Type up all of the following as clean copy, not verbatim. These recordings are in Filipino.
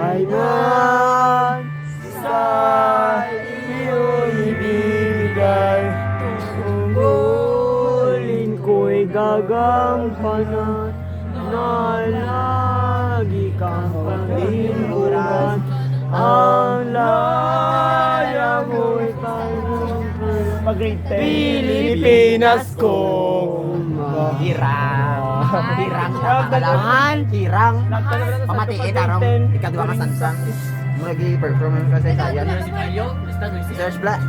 kailan sa iyo ibigay. Tungkulin ko'y gagampanan na lagi kang panghimuran. Ang laya mo'y Pilipinas kong Hirang. Hirang na kakalaman. Hirang. Pamatiin araw. Ikadwa ka sansang. Mag-i-perform ka sa isayan. Search Black.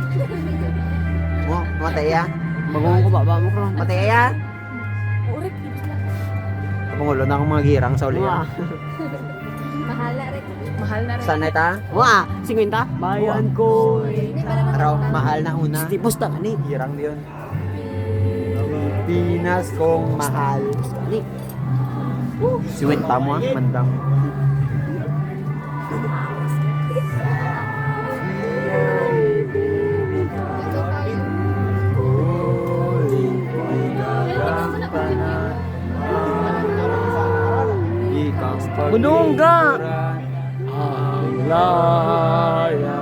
Mo, mataya. Bagong ko ba mo ko? Mataya. Pangulo na akong mga girang sa uli. Mahal na rin. Saan na ita? Wa, 50. Bayan ko. Araw, mahal na una. Tipos ta ni. Girang diyon. Pilipinas kong mahal. Ni. Siwit pa mo mandang. Bunungga. Laya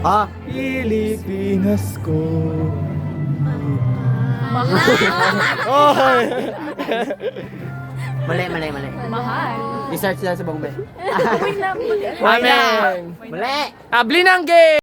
Ah, Pilipinas ko. mali. Mahal. I-search lang sa Bombay. Wait lang. Amen. Mali. Abli ng game.